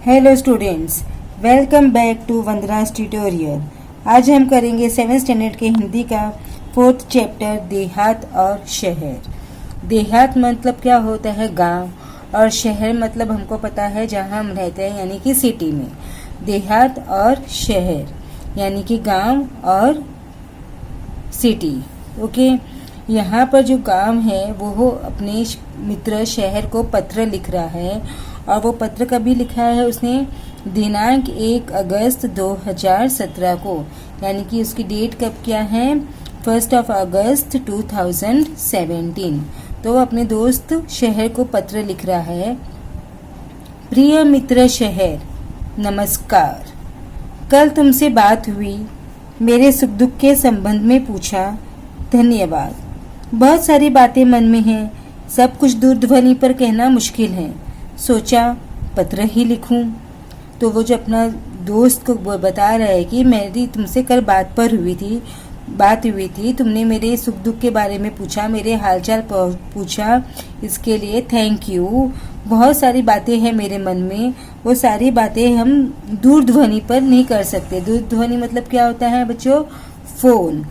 Hello students, welcome back to Vandana's tutorial. आज हम करेंगे 7th स्टैंडर्ड के हिंदी का 4th चैप्टर देहात और शहर। देहात मतलब क्या होता है? गांव। और शहर मतलब हमको पता है जहां हम रहते हैं, यानी कि सिटी में। देहात और शहर यानी कि गांव और सिटी। ओके, यहाँ पर जो गांव है वो अपने मित्र शहर को पत्र लिख रहा है। और वो पत्र कभी लिखा है उसने? दिनांक 1 अगस्त 2017 को, यानी कि उसकी डेट कब क्या है? 1 अगस्त 2017। तो वो अपने दोस्त शहर को पत्र लिख रहा है। प्रिय मित्र शहर, नमस्कार। कल तुमसे बात हुई, मेरे सुख दुख के संबंध में पूछा। धन्यवाद। बहुत सारी बातें मन में हैं, सब कुछ दूरध्वनि पर कहना मुश्किल है। सोचा पत्र ही लिखूं। तो वो जो अपना दोस्त को बता रहा है कि मेरी तुमसे कल बात हुई थी, तुमने मेरे सुख दुख के बारे में पूछा, मेरे हालचाल पूछा, इसके लिए थैंक यू। बहुत सारी बातें हैं मेरे मन में, वो सारी बातें हम दूरध्वनि पर नहीं कर सकते। दूरध्वनि मतलब क्या होता है बच्चों? फोन।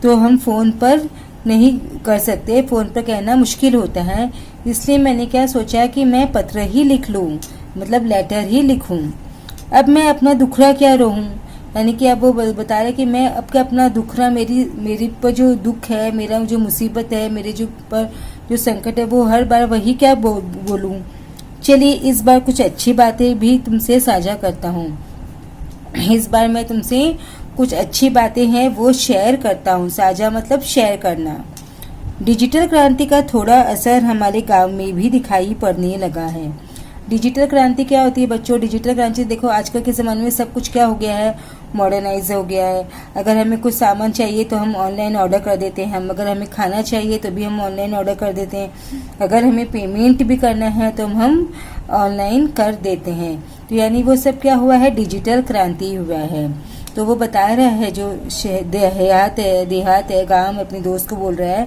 तो हम फोन पर नहीं कर सकते, फोन पर कहना मुश्किल होता है। इसलिए मैंने क्या सोचा कि मैं पत्र ही लिख लूं, मतलब लेटर ही लिखूं। अब मैं अपना दुखड़ा क्या रहूं, यानी कि अब वो बता रहे कि मैं अब क्या अपना दुखड़ा, मेरी पर जो दुख है, मेरा जो मुसीबत है, मेरे जो पर जो संकट है, वो हर बार वही क्या बोलूं। चलिए इस बार कुछ अच्छी बातें भी तुमसे साझा करता हूँ। इस बार मैं तुमसे कुछ अच्छी बातें हैं वो शेयर करता हूँ। साझा मतलब शेयर करना। डिजिटल क्रांति का थोड़ा असर हमारे गांव में भी दिखाई पड़ने लगा है। डिजिटल क्रांति क्या होती है बच्चों? डिजिटल क्रांति देखो, आजकल के ज़माने में सब कुछ क्या हो गया है? मॉडर्नाइज हो गया है। अगर हमें कुछ सामान चाहिए तो हम ऑनलाइन ऑर्डर कर देते हैं। अगर हमें खाना चाहिए तो भी हम ऑनलाइन ऑर्डर कर देते हैं। अगर हमें पेमेंट भी करना है तो हम ऑनलाइन कर देते हैं। तो यानी वो सब क्या हुआ है? डिजिटल क्रांति हुआ है। तो वो बता रहा है, जो देहात है, गांव, अपने दोस्त को बोल रहा है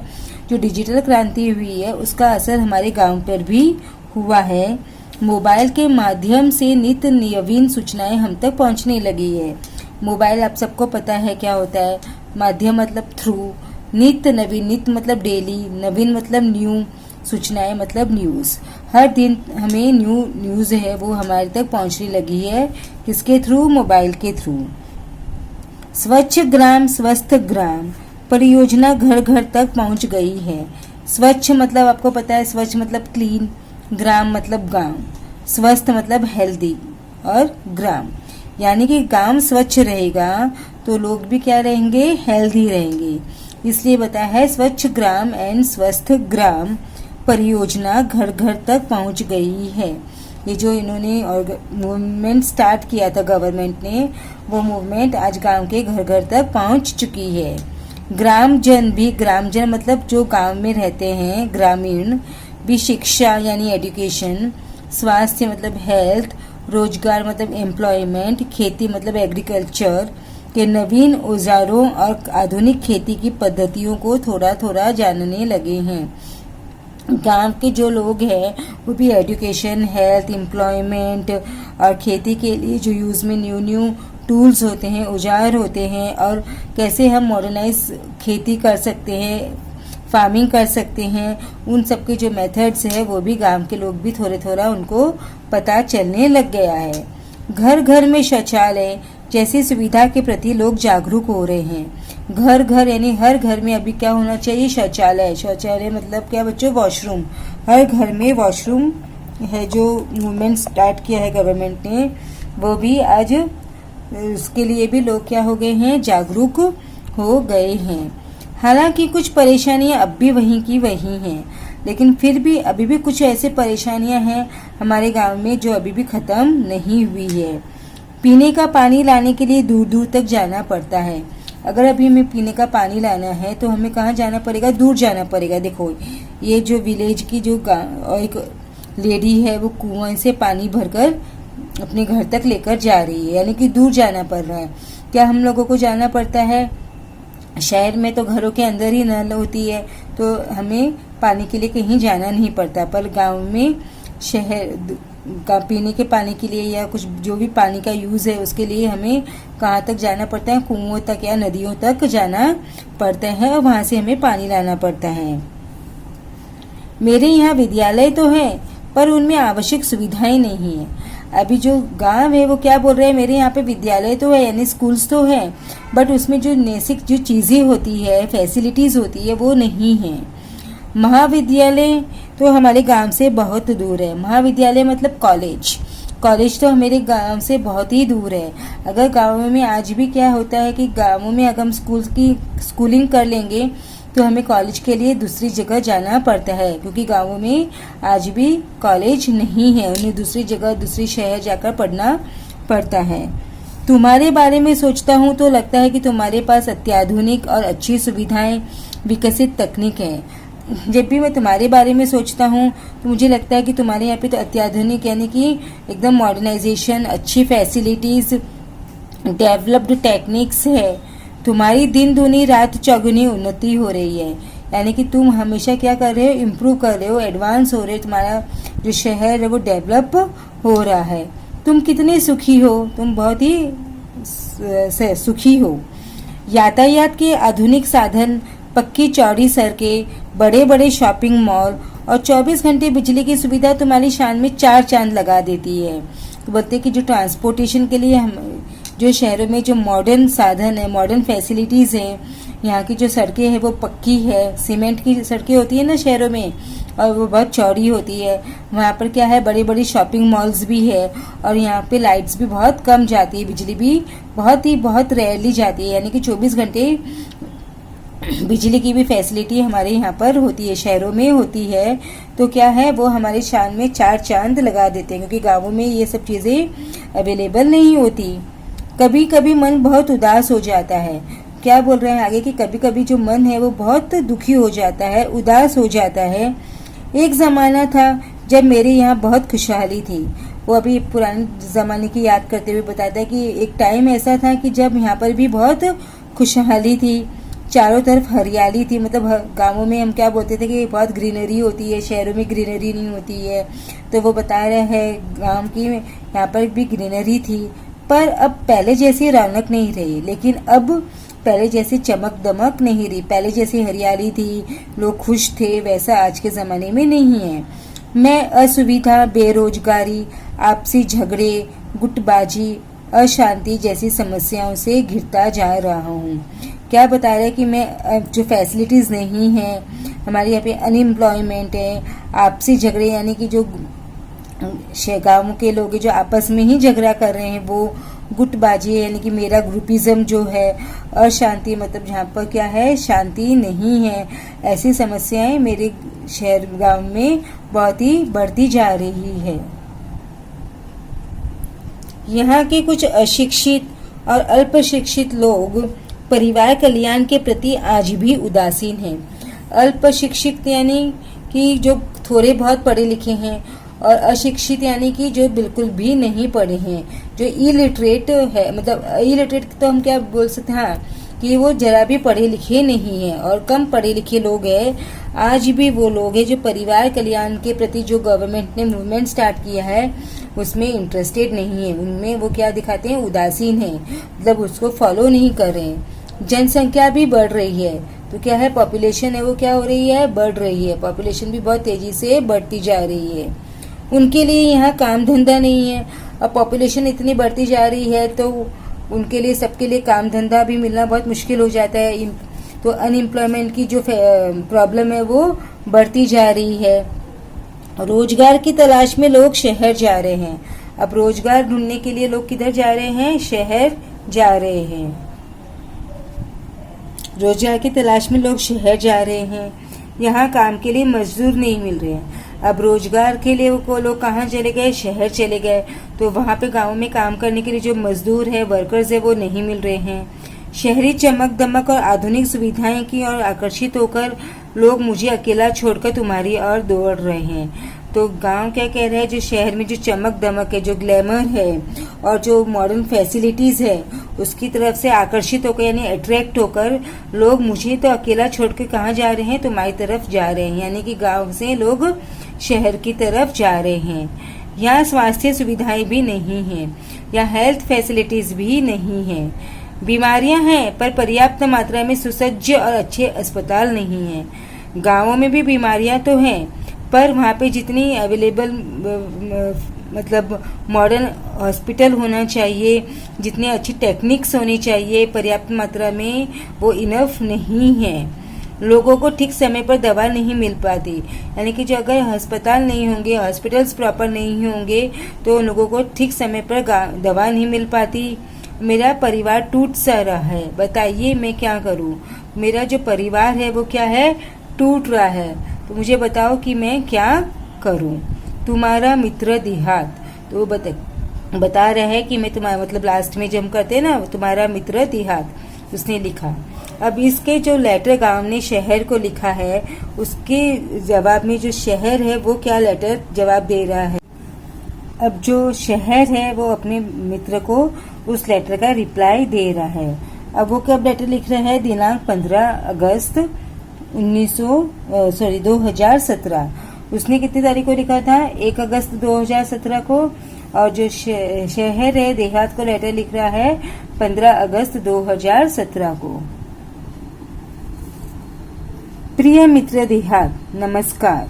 जो डिजिटल क्रांति हुई है उसका असर हमारे गांव पर भी हुआ है। मोबाइल के माध्यम से नित्य नवीन सूचनाएं हम तक पहुंचने लगी है। मोबाइल आप सबको पता है क्या होता है? माध्यम मतलब थ्रू, नित्य नवीन, नित्य मतलब डेली, नवीन मतलब न्यू, सूचनाएं मतलब न्यूज़। हर दिन हमें न्यूज़ है वो हमारे तक पहुंचने लगी है। किसके थ्रू? मोबाइल के थ्रू। स्वच्छ ग्राम स्वस्थ ग्राम परियोजना घर घर तक पहुंच गई है। स्वच्छ मतलब आपको पता है, स्वच्छ मतलब क्लीन, ग्राम मतलब गांव, स्वस्थ मतलब हेल्दी, और ग्राम यानी कि गांव स्वच्छ रहेगा तो लोग भी क्या रहेंगे? हेल्दी रहेंगे। इसलिए बताया है स्वच्छ ग्राम एंड स्वस्थ ग्राम परियोजना घर घर तक पहुंच गई है। ये जो इन्होंने मूवमेंट स्टार्ट किया था गवर्नमेंट ने, वो मूवमेंट आज गांव के घर घर तक पहुंच चुकी है। ग्रामजन भी, ग्रामजन मतलब जो गांव में रहते हैं, ग्रामीण भी शिक्षा यानी एजुकेशन, स्वास्थ्य मतलब हेल्थ, रोजगार मतलब एम्प्लॉयमेंट, खेती मतलब एग्रीकल्चर के नवीन औजारों और आधुनिक खेती की पद्धतियों को थोड़ा थोड़ा जानने लगे हैं। गांव के जो लोग हैं वो भी एजुकेशन, हेल्थ, एम्प्लॉयमेंट और खेती के लिए जो यूज़ में न्यू टूल्स होते हैं, औजार होते हैं, और कैसे हम मॉडर्नाइज खेती कर सकते हैं, फार्मिंग कर सकते हैं, उन सब के जो मेथड्स है वो भी गांव के लोग भी थोड़ा थोड़ा उनको पता चलने लग गया है। घर घर में शौचालय जैसी सुविधा के प्रति लोग जागरूक हो रहे हैं। घर घर यानी हर घर में अभी क्या होना चाहिए? शौचालय। शौचालय मतलब क्या बच्चों? वॉशरूम। हर घर में वॉशरूम है। जो मूवमेंट स्टार्ट किया है गवर्नमेंट ने, वो भी आज उसके लिए भी लोग क्या हो गए हैं? जागरूक हो गए हैं। हालांकि कुछ परेशानियां अब भी वहीं की वहीं हैं, लेकिन फिर भी अभी भी कुछ ऐसे परेशानियां हैं हमारे गांव में जो अभी भी खत्म नहीं हुई है। पीने का पानी लाने के लिए दूर दूर तक जाना पड़ता है। अगर अभी हमें पीने का पानी लाना है तो हमें कहाँ जाना पड़ेगा? दूर जाना पड़ेगा। देखो, ये जो विलेज की जो एक लेडी है वो कुआं से पानी भरकर अपने घर तक लेकर जा रही है, यानी कि दूर जाना पड़ रहा है। क्या हम लोगों को जाना पड़ता है? शहर में तो घरों के अंदर ही नल होती है, तो हमें पानी के लिए कहीं जाना नहीं पड़ता। पर गांव में पीने के पानी के लिए या कुछ जो भी पानी का यूज़ है उसके लिए हमें कहाँ तक जाना पड़ता है, कुओं तक या नदियों तक जाना पड़ता है और वहाँ से हमें पानी लाना पड़ता है। मेरे यहाँ विद्यालय तो है पर उनमें आवश्यक सुविधाएं नहीं है। अभी जो गांव है वो क्या बोल रहे हैं, मेरे यहाँ पे विद्यालय तो है यानी स्कूल्स तो है बट उसमें जो बेसिक जो चीज़ें होती है, फैसिलिटीज़ होती है वो नहीं है। महाविद्यालय तो हमारे गांव से बहुत दूर है। महाविद्यालय मतलब कॉलेज तो मेरे गांव से बहुत ही दूर है। अगर गाँवों में आज भी क्या होता है कि गाँवों में अगर हम स्कूलिंग कर लेंगे तो हमें कॉलेज के लिए दूसरी जगह जाना पड़ता है, क्योंकि गाँवों में आज भी कॉलेज नहीं है, उन्हें दूसरी जगह दूसरी शहर जाकर पढ़ना पड़ता है। तुम्हारे बारे में सोचता हूँ तो लगता है कि तुम्हारे पास अत्याधुनिक और अच्छी सुविधाएं, विकसित तकनीक है। जब भी मैं तुम्हारे बारे में सोचता हूँ तो मुझे लगता है कि तुम्हारे यहाँ पे तो अत्याधुनिक यानी कि एकदम मॉडर्नाइजेशन, अच्छी फैसिलिटीज़, डेवलप्ड टेक्निक्स है। तुम्हारी दिन दूनी रात चौगुनी उन्नति हो रही है, यानी कि तुम हमेशा क्या कर रहे हो, इम्प्रूव कर रहे हो, एडवांस हो रहे हो, तुम्हारा जो शहर है वो डेवलप हो रहा है। तुम कितने सुखी हो, तुम बहुत ही सुखी हो। यातायात के आधुनिक साधन, पक्की चौड़ी सड़कें, बड़े बड़े शॉपिंग मॉल और 24 घंटे बिजली की सुविधा तुम्हारी शान में 4 चांद लगा देती है। तो बोलते हैं कि जो ट्रांसपोर्टेशन के लिए हम जो शहरों में जो मॉडर्न साधन है, मॉडर्न फैसिलिटीज़ हैं, यहाँ की जो सड़कें हैं वो पक्की है, सीमेंट की सड़कें होती है ना शहरों में, और वो बहुत चौड़ी होती है। वहाँ पर क्या है, बड़ी बड़ी शॉपिंग मॉल्स भी है और यहाँ पे लाइट्स भी बहुत कम जाती है, बिजली भी बहुत रेयरली जाती है, यानी कि 24 घंटे बिजली की भी फैसिलिटी हमारे यहाँ पर होती है, शहरों में होती है। तो क्या है, वो हमारे शान में 4 चांद लगा देते हैं, क्योंकि गाँवों में ये सब चीज़ें अवेलेबल नहीं होती। कभी कभी मन बहुत उदास हो जाता है। क्या बोल रहे हैं आगे कि कभी कभी जो मन है वो बहुत दुखी हो जाता है, उदास हो जाता है। एक ज़माना था जब मेरे यहाँ बहुत खुशहाली थी। वो अभी पुराने ज़माने की याद करते हुए बताता है कि एक टाइम ऐसा था कि जब यहाँ पर भी बहुत खुशहाली थी, चारों तरफ हरियाली थी। मतलब गाँवों में हम क्या बोलते थे कि बहुत ग्रीनरी होती है, शहरों में ग्रीनरी नहीं होती है। तो वो बता रहे हैं गाँव की यहाँ पर भी ग्रीनरी थी, पर अब पहले जैसी रौनक नहीं रही। लेकिन अब पहले जैसी चमक दमक नहीं रही, पहले जैसी हरियाली थी, लोग खुश थे, वैसा आज के ज़माने में नहीं है। मैं असुविधा, बेरोजगारी, आपसी झगड़े, गुटबाजी, अशांति जैसी समस्याओं से घिरता जा रहा हूँ। क्या बता रहे हैं कि मैं जो फैसिलिटीज़ नहीं है, हमारे यहाँ पे अनएम्प्लॉयमेंट है, आपसी झगड़े यानी कि जो गाँव के लोग जो आपस में ही झगड़ा कर रहे हैं, वो गुटबाजी है यानी कि मेरा ग्रुपिज्म जो है, अशांति मतलब जहाँ पर क्या है, शांति नहीं है। ऐसी समस्याएं मेरे शहर गांव में बहुत ही बढ़ती जा रही है। यहाँ के कुछ अशिक्षित और अल्पशिक्षित लोग परिवार कल्याण के प्रति आज भी उदासीन हैं। अल्पशिक्षित यानी कि जो थोड़े बहुत पढ़े लिखे हैं, और अशिक्षित यानी कि जो बिल्कुल भी नहीं पढ़े हैं, जो इलिटरेट है। मतलब इलिटरेट तो हम क्या बोल सकते हैं, हाँ, कि वो जरा भी पढ़े लिखे नहीं हैं और कम पढ़े लिखे लोग हैं। आज भी वो लोग हैं जो परिवार कल्याण के प्रति जो गवर्नमेंट ने मूवमेंट स्टार्ट किया है उसमें इंटरेस्टेड नहीं है। उनमें वो क्या दिखाते हैं, उदासीन है, मतलब उसको फॉलो नहीं कर रहे हैं। जनसंख्या भी बढ़ रही है, तो क्या है, पॉपुलेशन है वो क्या हो रही है, बढ़ रही है। पॉपुलेशन भी बहुत तेजी से बढ़ती जा रही है। उनके लिए यहाँ काम धंधा नहीं है। अब पॉपुलेशन इतनी बढ़ती जा रही है तो उनके लिए, सबके लिए काम धंधा भी मिलना बहुत मुश्किल हो जाता है। तो अनएम्प्लॉयमेंट की जो प्रॉब्लम है वो बढ़ती जा रही है। रोजगार की तलाश में लोग शहर जा रहे हैं। अब रोजगार ढूंढने के लिए लोग किधर जा रहे हैं, शहर जा रहे हैं। रोजगार की तलाश में लोग शहर जा रहे हैं। यहाँ काम के लिए मजदूर नहीं मिल रहे हैं। अब रोजगार के लिए वो लोग कहाँ चले गए, शहर चले गए। तो वहाँ पे गाँव में काम करने के लिए जो मजदूर है, वर्कर्स है, वो नहीं मिल रहे हैं। शहरी चमक दमक और आधुनिक सुविधाएं की और आकर्षित होकर लोग मुझे अकेला छोड़कर तुम्हारी ओर दौड़ रहे हैं। तो गांव क्या कह रहा है, जो शहर में जो चमक दमक है, जो ग्लैमर है और जो मॉडर्न फैसिलिटीज है, उसकी तरफ से आकर्षित होकर यानी अट्रैक्ट होकर लोग मुझे तो अकेला छोड़कर कहाँ जा रहे हैं, तुम्हारी तरफ जा रहे हैं। यानी कि गांव से लोग शहर की तरफ जा रहे हैं। यहाँ स्वास्थ्य सुविधाएं भी नहीं हैं, या हेल्थ फैसिलिटीज भी नहीं हैं। बीमारियां हैं पर पर्याप्त मात्रा में सुसज्ज और अच्छे अस्पताल नहीं हैं। गांवों में भी बीमारियां तो हैं, पर वहाँ पे जितनी अवेलेबल मतलब मॉडर्न हॉस्पिटल होना चाहिए, जितनी अच्छी टेक्निक्स होनी चाहिए, पर्याप्त मात्रा में वो इनफ नहीं है। लोगों को ठीक समय पर दवा नहीं मिल पाती, यानी कि जो अगर अस्पताल नहीं होंगे, हॉस्पिटल्स प्रॉपर नहीं होंगे, तो लोगों को ठीक समय पर दवा नहीं मिल पाती। मेरा परिवार टूट सा रहा है, बताइए मैं क्या करूं। मेरा जो परिवार है वो क्या है, टूट रहा है, तो मुझे बताओ कि मैं क्या करूं। तुम्हारा मित्र देहात, तो बता रहा है कि मैं तुम्हारा मतलब लास्ट में जब हम करते हैं ना, तुम्हारा मित्र देहात, उसने लिखा। अब इसके जो लेटर गांव ने शहर को लिखा है, उसके जवाब में जो शहर है वो क्या लेटर जवाब दे रहा है। अब जो शहर है वो अपने मित्र को उस लेटर का रिप्लाई दे रहा है। अब वो कब लेटर लिख रहा है, दिनांक 15 अगस्त 2017। उसने कितनी तारीख को लिखा था, 1 अगस्त 2017 को। और जो शहर है देहात को लेटर लिख रहा है 15 अगस्त 2017 को। प्रिय मित्र देहात, नमस्कार।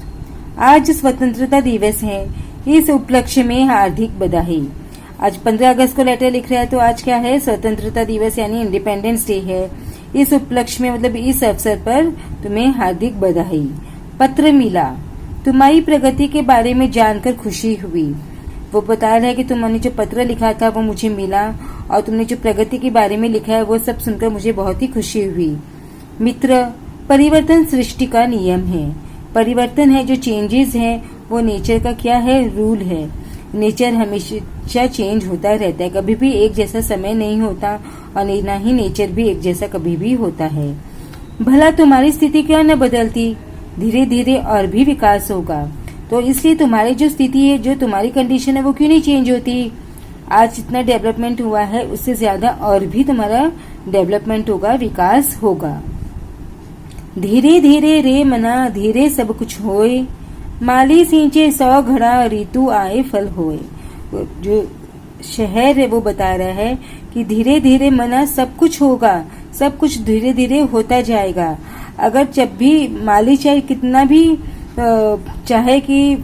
आज स्वतंत्रता दिवस है, इस उपलक्ष्य में हार्दिक बधाई। आज 15 अगस्त को लेटर लिख रहा है, तो आज क्या है, स्वतंत्रता दिवस यानी इंडिपेंडेंस डे है। इस उपलक्ष्य में मतलब इस अवसर पर तुम्हें हार्दिक बधाई। पत्र मिला, तुम्हारी प्रगति के बारे में जानकर खुशी हुई। वो बता रहा है कि तुमने जो पत्र लिखा था वो मुझे मिला, और तुमने जो प्रगति के बारे में लिखा है वो सब सुनकर मुझे बहुत ही खुशी हुई। मित्र, परिवर्तन सृष्टि का नियम है। परिवर्तन है जो चेंजेस है, वो नेचर का क्या है, रूल है। नेचर हमेशा चेंज होता रहता है, कभी भी एक जैसा समय नहीं होता, और ना ही नेचर भी एक जैसा कभी भी होता है। भला तुम्हारी स्थिति क्यों न बदलती, धीरे धीरे और भी विकास होगा। तो इसलिए तुम्हारी जो स्थिति है, जो तुम्हारी कंडीशन है, वो क्यों नहीं चेंज होती। आज जितना डेवलपमेंट हुआ है उससे ज्यादा और भी तुम्हारा डेवलपमेंट होगा, विकास होगा। धीरे धीरे रे मना धीरे सब कुछ होए, माली सींचे 100 घड़ा ऋतु आए फल होए। जो शहर है वो बता रहा है कि धीरे धीरे मना सब कुछ होगा, सब कुछ धीरे धीरे होता जाएगा। अगर जब भी माली चाहे कितना भी चाहे कि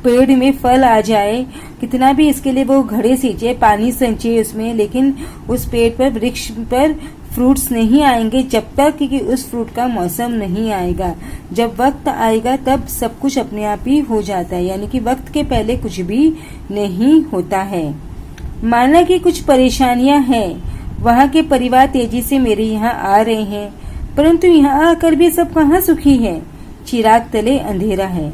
पेड़ में फल आ जाए, कितना भी इसके लिए वो घड़े सींचे, पानी संचे उसमें, लेकिन उस पेड़ पर, वृक्ष पर फ्रूट्स नहीं आएंगे जब तक कि उस फ्रूट का मौसम नहीं आएगा। जब वक्त आएगा तब सब कुछ अपने आप ही हो जाता है, यानी कि वक्त के पहले कुछ भी नहीं होता है। माना कि कुछ परेशानियां हैं, वहाँ के परिवार तेजी से मेरे यहाँ आ रहे हैं, परंतु यहाँ आकर भी सब कहाँ सुखी है, चिराग तले अंधेरा है।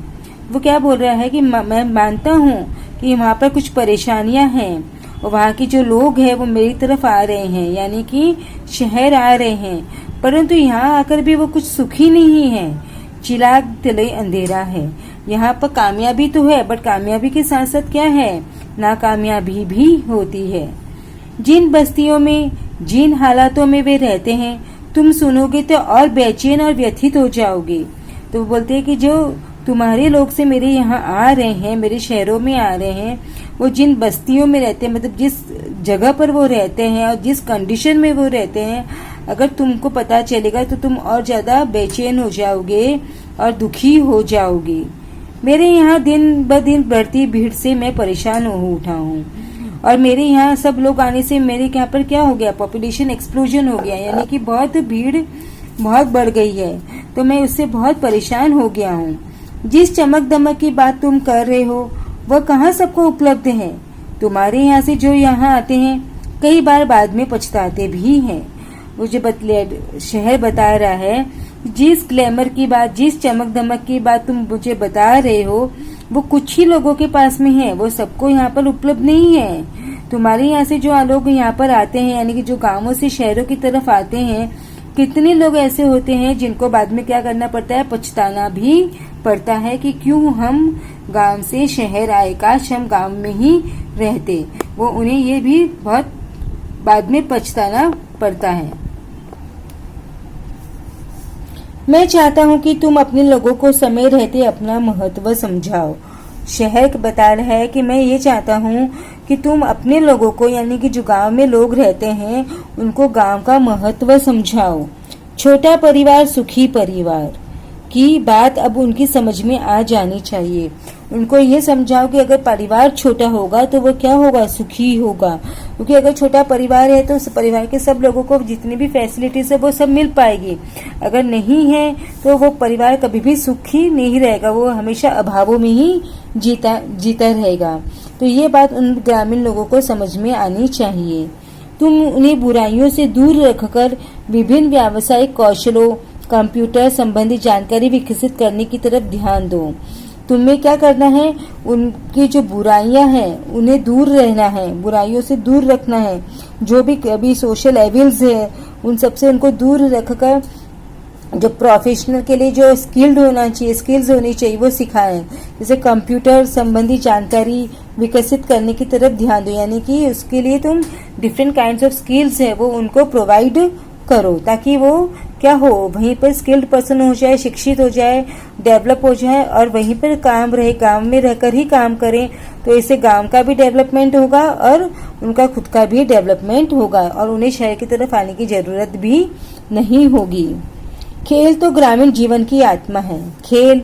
वो क्या बोल रहा है कि मैं मानता हूँ कि वहाँ पर कुछ परेशानियां हैं, और वहाँ के जो लोग हैं वो मेरी तरफ आ रहे हैं, यानी कि शहर आ रहे हैं, परंतु यहाँ आकर भी वो कुछ सुखी नहीं है, चिराग तले अंधेरा है। यहाँ पर कामयाबी तो है, बट कामयाबी के साथ साथ क्या है, नाकामयाबी भी होती है। जिन बस्तियों में, जिन हालातों में वे रहते हैं, तुम सुनोगे तो और बेचैन और व्यथित हो जाओगे। तो वो बोलते हैं कि जो तुम्हारे लोग से मेरे यहाँ आ रहे हैं, मेरे शहरों में आ रहे हैं, वो जिन बस्तियों में रहते हैं, मतलब जिस जगह पर वो रहते हैं और जिस कंडीशन में वो रहते हैं, अगर तुमको पता चलेगा तो तुम और ज्यादा बेचैन हो जाओगे और दुखी हो जाओगे। मेरे यहाँ दिन ब दिन बढ़ती भीड़ से मैं परेशान हो उठा हूँ, और मेरे यहाँ सब लोग आने से मेरे यहाँ पर क्या हो गया, पॉपुलेशन एक्सप्लोजन हो गया, यानी कि बहुत भीड़ बहुत बढ़ गई है, तो मैं उससे बहुत परेशान हो गया हूँ। जिस चमक दमक की बात तुम कर रहे हो वह कहाँ सबको उपलब्ध है। तुम्हारे यहाँ से जो यहाँ आते हैं कई बार बाद में पछताते भी हैं। मुझे शहर बता रहा है, जिस ग्लैमर की बात, जिस चमक दमक की बात तुम मुझे बता रहे हो वो कुछ ही लोगों के पास में है, वो सबको यहाँ पर उपलब्ध नहीं है। तुम्हारे यहाँ से जो लोग यहाँ पर आते हैं, यानी कि जो गांवों से शहरों की तरफ आते हैं, कितने लोग ऐसे होते हैं जिनको बाद में क्या करना पड़ता है, पछताना भी पड़ता है कि क्यों हम गांव से शहर आए, काश हम गांव में ही रहते। वो उन्हें ये भी बहुत बाद में पछताना पड़ता है। मैं चाहता हूँ कि तुम अपने लोगों को समय रहते अपना महत्व समझाओ शहर बता रहा है कि मैं ये चाहता हूँ कि तुम अपने लोगों को, यानी कि जो गांव में लोग रहते हैं, उनको गांव का महत्व समझाओ। छोटा परिवार सुखी परिवार की बात अब उनकी समझ में आ जानी चाहिए। उनको ये समझाओ कि अगर परिवार छोटा होगा तो वो क्या होगा, सुखी होगा। क्योंकि अगर छोटा परिवार है तो उस परिवार के सब लोगों को जितनी भी फैसिलिटीज है वो सब मिल पाएगी। अगर नहीं है तो वो परिवार कभी भी सुखी नहीं रहेगा, वो हमेशा अभावों में ही जीता रहेगा। तो ये बात उन ग्रामीण लोगों को समझ में आनी चाहिए। तुम उन्हें बुराइयों से दूर रखकर विभिन्न व्यावसायिक कौशलों, कंप्यूटर संबंधी जानकारी विकसित करने की तरफ ध्यान दो। तुम्हें क्या करना है, उनकी जो बुराइयां हैं उन्हें दूर रहना है, बुराइयों से दूर रखना है। जो भी अभी सोशल एविल्स है उन सबसे उनको दूर रखकर जो प्रोफेशनल के लिए जो स्किल्स होनी चाहिए वो सिखाएं। जैसे कंप्यूटर संबंधी जानकारी विकसित करने की तरफ ध्यान दो, यानी कि उसके लिए तुम डिफरेंट काइंड्स ऑफ स्किल्स है वो उनको प्रोवाइड करो, ताकि वो क्या हो, वहीं पर स्किल्ड पर्सन हो जाए, शिक्षित हो जाए, डेवलप हो जाए और वहीं पर काम रहे, गांव में रहकर ही काम करें। तो इससे गांव का भी डेवलपमेंट होगा और उनका खुद का भी डेवलपमेंट होगा और उन्हें शहर की तरफ आने की जरूरत भी नहीं होगी। खेल तो ग्रामीण जीवन की आत्मा है। खेल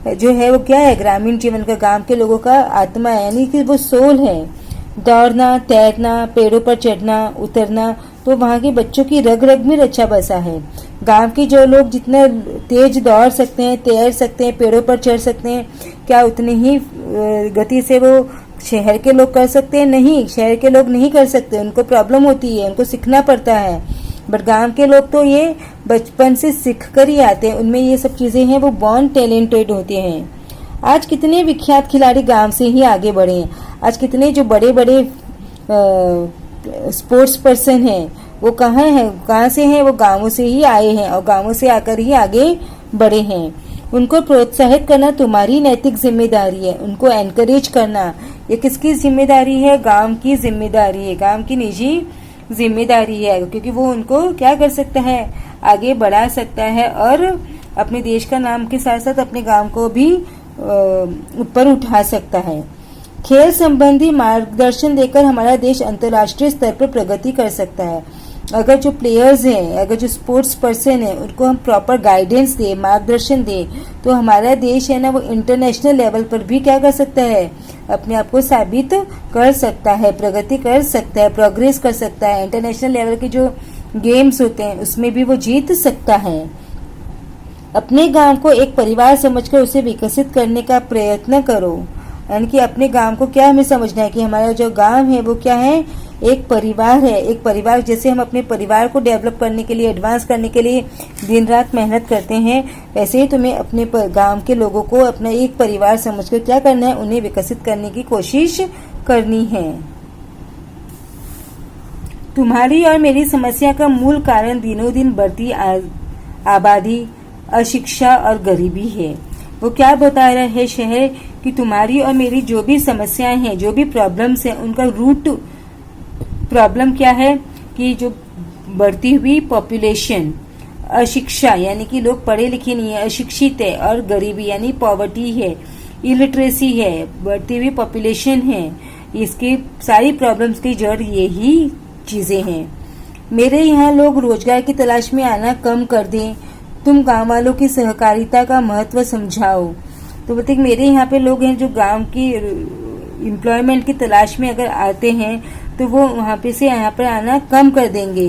जो है वो क्या है, ग्रामीण जीवन का, गांव के लोगों का आत्मा है, यानी कि वो सोल है। दौड़ना, तैरना, पेड़ों पर चढ़ना उतरना तो वहाँ के बच्चों की रग रग में रचा बसा है। गांव के जो लोग जितने तेज दौड़ सकते हैं, तैर सकते हैं, पेड़ों पर चढ़ सकते हैं, क्या उतनी ही गति से वो शहर के लोग कर सकते हैं? नहीं, शहर के लोग नहीं कर सकते, उनको प्रॉब्लम होती है, उनको सीखना पड़ता है। बट गांव के लोग तो ये बचपन से सीख कर ही आते हैं, उनमें ये सब चीजें हैं, वो बॉर्न टैलेंटेड होते हैं। आज कितने विख्यात खिलाड़ी गांव से ही आगे बढ़े हैं। आज कितने जो बड़े बड़े स्पोर्ट्स पर्सन हैं वो कहाँ से हैं? वो गांवों से ही आए हैं और गांवों से आकर ही आगे बढ़े हैं। उनको प्रोत्साहित करना तुम्हारी नैतिक जिम्मेदारी है, उनको एनकरेज करना ये किसकी जिम्मेदारी है? गांव की जिम्मेदारी है, गांव की निजी जिम्मेदारी है, क्योंकि वो उनको क्या कर सकता है, आगे बढ़ा सकता है और अपने देश का नाम के साथ साथ अपने गांव को भी ऊपर उठा सकता है। खेल संबंधी मार्गदर्शन देकर हमारा देश अंतर्राष्ट्रीय स्तर पर प्रगति कर सकता है। अगर जो प्लेयर्स हैं, अगर जो स्पोर्ट्स पर्सन है, उनको हम प्रॉपर गाइडेंस दे, मार्गदर्शन दे, तो हमारा देश है ना वो इंटरनेशनल लेवल पर भी क्या कर सकता है, अपने आप को साबित कर सकता है, प्रगति कर सकता है, प्रोग्रेस कर सकता है। इंटरनेशनल लेवल के जो गेम्स होते हैं उसमें भी वो जीत सकता है। अपने गांव को एक परिवार समझकर उसे विकसित करने का प्रयत्न करो। यानी कि अपने गांव को क्या हमें समझना है कि हमारा जो गांव है वो क्या है, एक परिवार है। एक परिवार जैसे हम अपने परिवार को डेवलप करने के लिए, एडवांस करने के लिए दिन रात मेहनत करते हैं, वैसे ही तुम्हें अपने गांव के लोगों को अपना एक परिवार समझकर क्या करना है, उन्हें विकसित करने की कोशिश करनी है। तुम्हारी और मेरी समस्या का मूल कारण दिनों दिन बढ़ती आबादी, अशिक्षा और गरीबी है। वो क्या बता रहा है शहर कि तुम्हारी और मेरी जो भी समस्याएं हैं, जो भी प्रॉब्लम्स हैं, उनका रूट प्रॉब्लम क्या है कि जो बढ़ती हुई पॉपुलेशन, अशिक्षा यानी कि लोग पढ़े लिखे नहीं है, अशिक्षित है, और गरीबी यानी पॉवर्टी है, इलिटरेसी है, बढ़ती हुई पॉपुलेशन है, इसकी सारी प्रॉब्लम्स की जड़ यही चीजें हैं। मेरे यहाँ लोग रोजगार की तलाश में आना कम कर दें। तुम गांव वालों की सहकारिता का महत्व समझाओ। तो बताइए, मेरे यहाँ पे लोग हैं जो गांव की एम्प्लॉयमेंट की तलाश में अगर आते हैं तो वो वहाँ पे से यहाँ पर आना कम कर देंगे।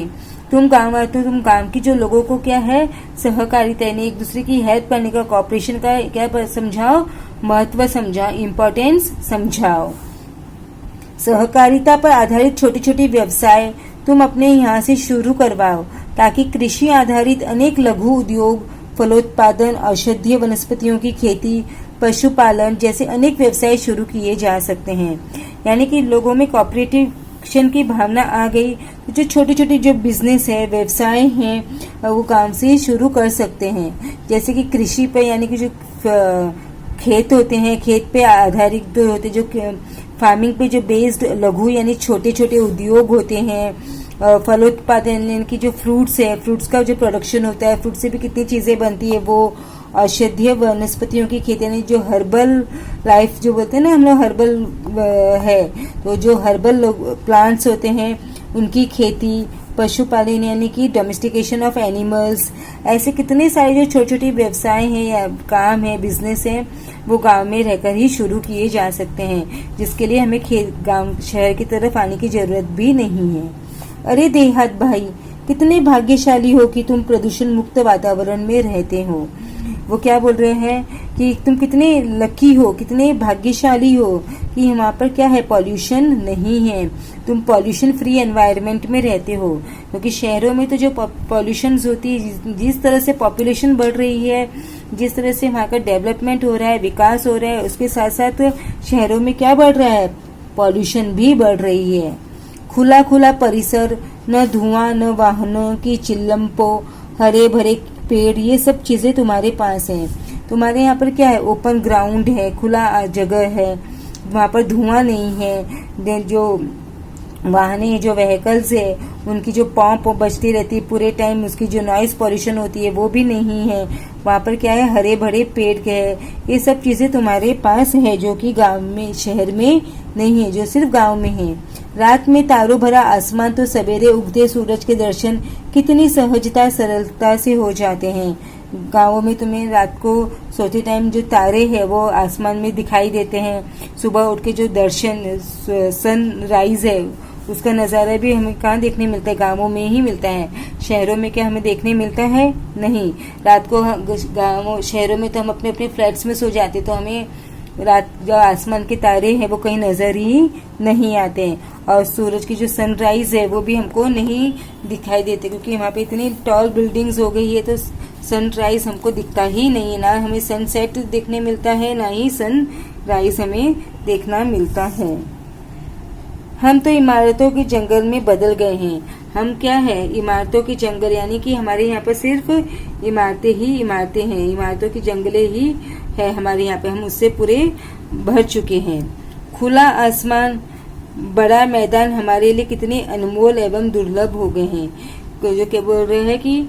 तुम गांव की जो लोगों को क्या है, सहकारिता यानी एक दूसरे की हेल्प करने का, कॉपरेशन का क्या समझाओ, महत्व समझाओ, इम्पोर्टेंस समझाओ। सहकारिता पर आधारित छोटे छोटे व्यवसाय तुम अपने यहाँ से शुरू करवाओ, ताकि कृषि आधारित अनेक लघु उद्योग, फलोत्पादन, औषधीय वनस्पतियों की खेती, पशुपालन जैसे अनेक व्यवसाय शुरू किए जा सकते हैं। यानी कि लोगों में कॉपरेटिव की भावना आ गई, तो जो छोटे छोटे जो बिजनेस है, व्यवसाय हैं, वो काम से शुरू कर सकते हैं। जैसे कि कृषि पे, यानी कि जो खेत होते हैं, खेत पे आधारित जो होते, जो फार्मिंग पे जो बेस्ड लघु यानी छोटे छोटे उद्योग होते हैं। फलोत्पादन यानी कि जो फ्रूट्स है, फ्रूट्स का जो प्रोडक्शन होता है, फ्रूट से भी कितनी चीजें बनती है वो, औषधीय वनस्पतियों की खेती, यानी जो हर्बल लाइफ जो बोलते हैं ना हम लोग, हर्बल है, तो जो हर्बल प्लांट्स होते हैं उनकी खेती, पशुपालन यानी कि डोमेस्टिकेशन ऑफ एनिमल्स, ऐसे कितने सारे जो छोटे छोटे व्यवसाय हैं या काम है, बिजनेस है, वो गांव में रहकर ही शुरू किए जा सकते हैं, जिसके लिए हमें गांव शहर की तरफ आने की जरूरत भी नहीं है। अरे देहात भाई, कितने भाग्यशाली हो कि तुम प्रदूषण मुक्त वातावरण में रहते हो। वो क्या बोल रहे हैं कि तुम कितने लकी हो, कितने भाग्यशाली हो कि वहाँ पर क्या है, पॉल्यूशन नहीं है, तुम पॉल्यूशन फ्री एनवायरनमेंट में रहते हो। क्योंकि शहरों में तो जो पॉल्यूशन होती है, जिस तरह से पॉपुलेशन बढ़ रही है, जिस तरह से वहाँ का डेवलपमेंट हो रहा है, विकास हो रहा है, उसके साथ साथ शहरों में क्या बढ़ रहा है, पॉल्यूशन भी बढ़ रही है। खुला खुला परिसर, न धुआं, न वाहनों की चिल्लम्पो, हरे भरे पेड़, ये सब चीजें तुम्हारे पास हैं। तुम्हारे यहाँ पर क्या है, ओपन ग्राउंड है, खुला जगह है, वहाँ पर धुआं नहीं है, जो वाहने, जो व्हीकल्स है, उनकी जो पॉम्प बजती रहती है पूरे टाइम, उसकी जो नॉइज पॉल्यूशन होती है वो भी नहीं है। वहाँ पर क्या है, हरे भरे पेड़ के है, ये सब चीजें तुम्हारे पास है, जो कि गांव में, शहर में नहीं है, जो सिर्फ गांव में है। रात में तारों भरा आसमान, तो सवेरे उगते सूरज के दर्शन कितनी सहजता सरलता से हो जाते हैं। गाँवों में तुम्हें रात को सोते टाइम जो तारे हैं वो आसमान में दिखाई देते हैं, सुबह उठ के जो दर्शन, सनराइज है, उसका नज़ारा भी हमें कहाँ देखने मिलता है, गाँवों में ही मिलता है। शहरों में क्या हमें देखने मिलता है, नहीं। रात को गाँवों शहरों में तो हम अपने अपने फ्लैट्स में सो जाते, तो हमें रात जो आसमान के तारे हैं वो कहीं नजर ही नहीं आते हैं, और सूरज की जो सनराइज है वो भी हमको नहीं दिखाई देते, क्योंकि वहाँ पे इतनी टॉल बिल्डिंग्स हो गई है, तो सनराइज हमको दिखता ही नहीं है। ना हमें सनसेट देखने मिलता है, ना ही सनराइज हमें देखना मिलता है। हम तो इमारतों के जंगल में बदल गए हैं। हम क्या है, इमारतों के जंगल, यानी कि हमारे यहाँ पर सिर्फ इमारतें ही इमारतें हैं, इमारतों की जंगलें ही है हमारे यहाँ पे, हम उससे पूरे भर चुके हैं। खुला आसमान, बड़ा मैदान हमारे लिए कितने अनमोल एवं दुर्लभ हो गए हैं। जो क्या बोल रहे हैं कि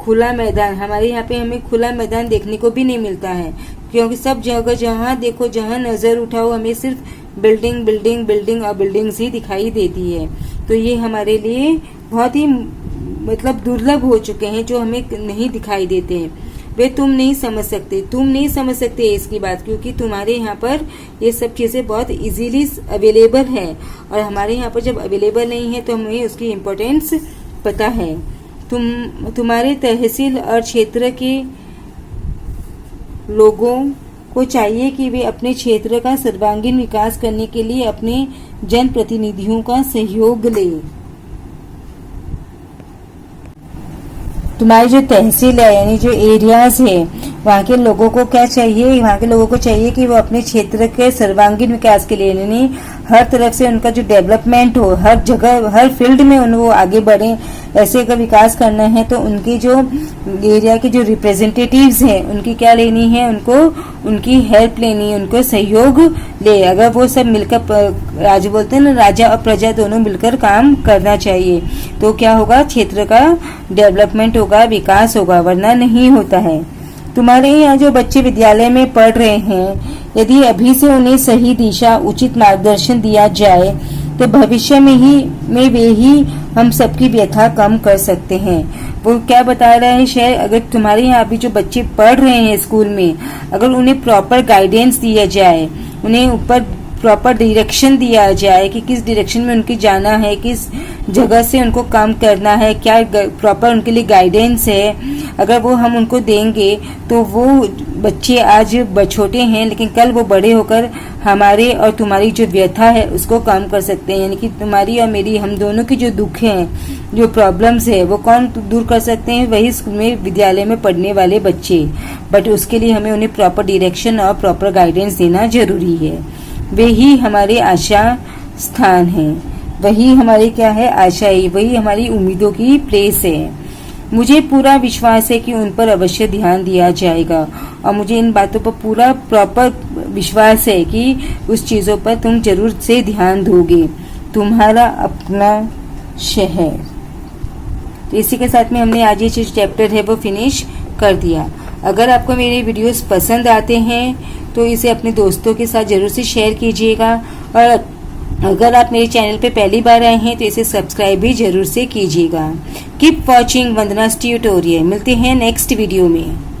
खुला मैदान, हमारे यहाँ पे हमें खुला मैदान देखने को भी नहीं मिलता है, क्योंकि सब जगह जहाँ देखो, जहाँ नजर उठाओ, हमें सिर्फ बिल्डिंग बिल्डिंग बिल्डिंग और बिल्डिंग्स ही दिखाई देती है। तो ये हमारे लिए बहुत ही मतलब दुर्लभ हो चुके हैं, जो हमें नहीं दिखाई देते हैं। वे तुम नहीं समझ सकते इसकी बात, क्योंकि तुम्हारे यहाँ पर ये सब चीजें बहुत इजीली अवेलेबल है, और हमारे यहाँ पर जब अवेलेबल नहीं है तो हमें उसकी इम्पोर्टेंस पता है। तुम्हारे तहसील और क्षेत्र के लोगों को चाहिए कि वे अपने क्षेत्र का सर्वांगीण विकास करने के लिए अपने जनप्रतिनिधियों का सहयोग लें। तुम्हारी जो तहसील है, यानी जो एरियाज है, वहाँ के लोगों को क्या चाहिए, वहाँ के लोगों को चाहिए कि वो अपने क्षेत्र के सर्वांगीण विकास के लिए, यानी हर तरफ से उनका जो डेवलपमेंट हो, हर जगह हर फील्ड में वो आगे बढ़े। ऐसे अगर विकास करना है तो उनके जो एरिया के जो रिप्रेजेंटेटिव्स हैं उनकी क्या लेनी है, उनको उनकी हेल्प लेनी है, उनको सहयोग ले। अगर वो सब मिलकर, आज बोलते हैं ना, राजा और प्रजा दोनों मिलकर काम करना चाहिए, तो क्या होगा, क्षेत्र का डेवलपमेंट होगा, विकास होगा, वरना नहीं होता है। तुम्हारे यहाँ जो बच्चे विद्यालय में पढ़ रहे हैं, यदि अभी से उन्हें सही दिशा, उचित मार्गदर्शन दिया जाए तो भविष्य में वे ही हम सबकी व्यथा कम कर सकते हैं। वो क्या बता रहे हैं, शायद अगर तुम्हारे यहाँ अभी जो बच्चे पढ़ रहे हैं स्कूल में, अगर उन्हें प्रॉपर गाइडेंस दिया जाए, उन्हें ऊपर प्रॉपर डायरेक्शन दिया जाए कि किस डायरेक्शन में उनकी जाना है, किस जगह से उनको काम करना है, क्या प्रॉपर उनके लिए गाइडेंस है, अगर वो हम उनको देंगे तो वो बच्चे आज छोटे हैं लेकिन कल वो बड़े होकर हमारे और तुम्हारी जो व्यथा है उसको कम कर सकते हैं। यानी कि तुम्हारी और मेरी, हम दोनों की जो दुख हैं, जो प्रॉब्लम्स है, वो कौन दूर कर सकते हैं, वही स्कूल में, विद्यालय में पढ़ने वाले बच्चे। बट उसके लिए हमें उन्हें प्रॉपर डायरेक्शन और प्रॉपर गाइडेंस देना जरूरी है। वे ही हमारे आशा स्थान है, वही हमारे क्या है, आशा है, वही हमारी उम्मीदों की प्लेस है। मुझे पूरा विश्वास है कि उन पर अवश्य ध्यान दिया जाएगा, और मुझे इन बातों पर पूरा प्रॉपर विश्वास है कि उस चीजों पर तुम जरूर से ध्यान दोगे। तुम्हारा अपना शहर। तो इसी के साथ में हमने आज ये चैप्टर है वो फिनिश कर दिया। अगर आपको मेरे वीडियोस पसंद आते हैं तो इसे अपने दोस्तों के साथ ज़रूर से शेयर कीजिएगा, और अगर आप मेरे चैनल पे पहली बार आए हैं तो इसे सब्सक्राइब भी जरूर से कीजिएगा। Keep watching Vandana's tutorial. मिलते हैं नेक्स्ट वीडियो में।